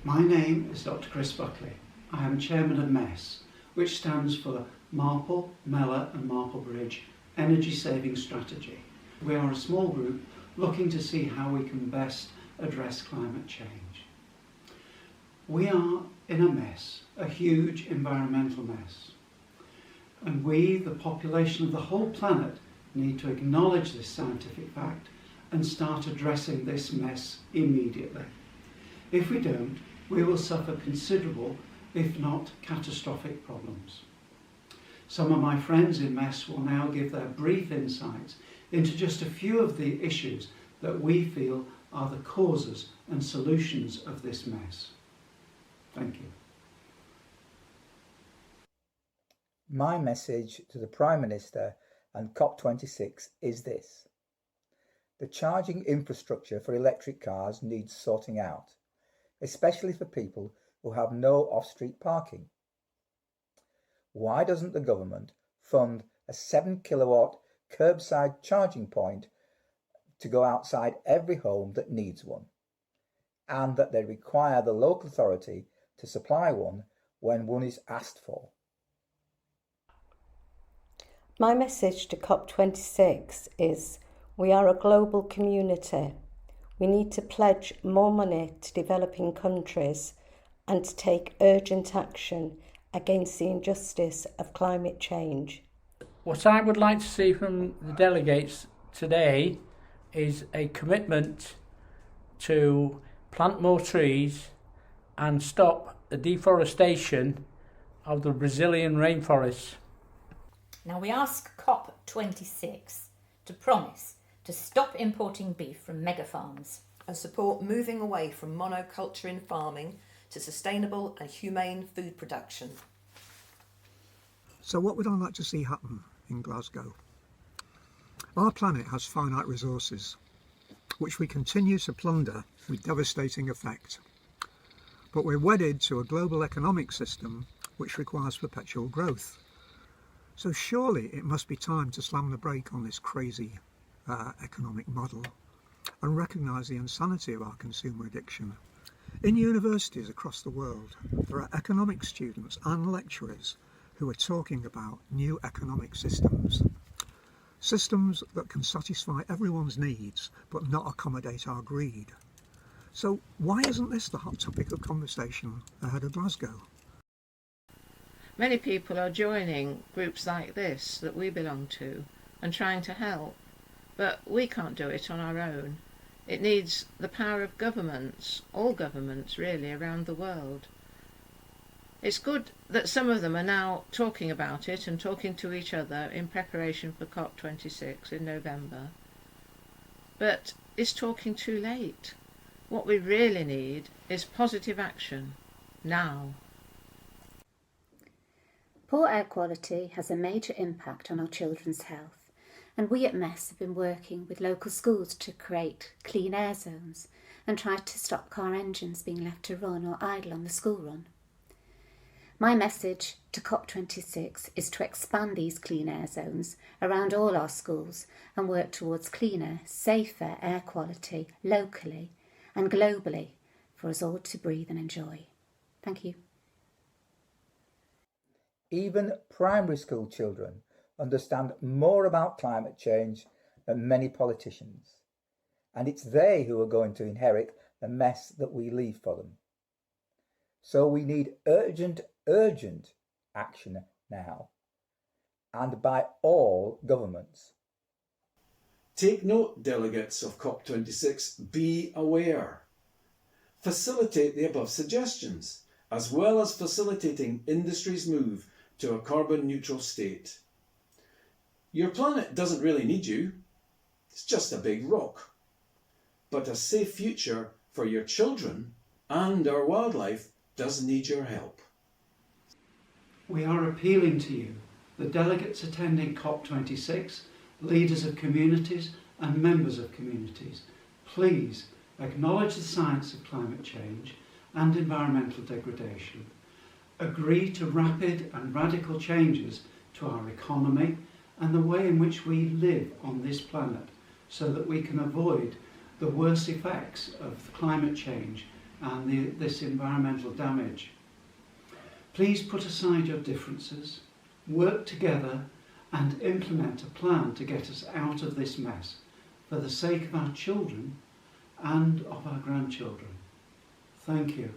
My name is Dr. Chris Buckley. I am Chairman of MESS, which stands for Marple, Mellor and Marplebridge Energy Saving Strategy. We are a small group looking to see how we can best address climate change. We are in a mess, a huge environmental mess. And we, the population of the whole planet, need to acknowledge this scientific fact and start addressing this mess immediately. If we don't, we will suffer considerable, if not catastrophic problems. Some of my friends in MESS will now give their brief insights into just a few of the issues that we feel are the causes and solutions of this mess. Thank you. My message to the Prime Minister and COP26 is this. The charging infrastructure for electric cars needs sorting out, especially for people who have no off-street parking. Why doesn't the government fund a 7 kilowatt curbside charging point to go outside every home that needs one, and that they require the local authority to supply one when one is asked for? My message to COP26 is we are a global community. We need to pledge more money to developing countries and to take urgent action against the injustice of climate change. What I would like to see from the delegates today is a commitment to plant more trees and stop the deforestation of the Brazilian rainforests. Now we ask COP26 to promise to stop importing beef from mega farms and support moving away from monoculture in farming to sustainable and humane food production. So what would I like to see happen in Glasgow? Our planet has finite resources, which we continue to plunder with devastating effect. But we're wedded to a global economic system which requires perpetual growth. So surely it must be time to slam the brake on this crazy economic model and recognise the insanity of our consumer addiction. In universities across the world, there are economics students and lecturers who are talking about new economic systems. Systems that can satisfy everyone's needs but not accommodate our greed. So why isn't this the hot topic of conversation ahead of Glasgow? Many people are joining groups like this that we belong to and trying to help, but we can't do it on our own. It needs the power of governments, all governments really, around the world. It's good that some of them are now talking about it and talking to each other in preparation for COP26 in November. But it's talking too late. What we really need is positive action, now. Poor air quality has a major impact on our children's health, and we at MESS have been working with local schools to create clean air zones and try to stop car engines being left to run or idle on the school run. My message to COP26 is to expand these clean air zones around all our schools and work towards cleaner, safer air quality locally and globally for us all to breathe and enjoy. Thank you. Even primary school children understand more about climate change than many politicians, and it's they who are going to inherit the mess that we leave for them. So we need urgent action now, and by all governments. Take note, delegates of COP26, be aware. Facilitate the above suggestions, as well as facilitating industry's move to a carbon neutral state. Your planet doesn't really need you, it's just a big rock. But a safe future for your children and our wildlife does need your help. We are appealing to you, the delegates attending COP26, leaders of communities and members of communities. Please acknowledge the science of climate change and environmental degradation. Agree to rapid and radical changes to our economy and the way in which we live on this planet so that we can avoid the worst effects of climate change and this environmental damage. Please put aside your differences, work together and implement a plan to get us out of this mess for the sake of our children and of our grandchildren. Thank you.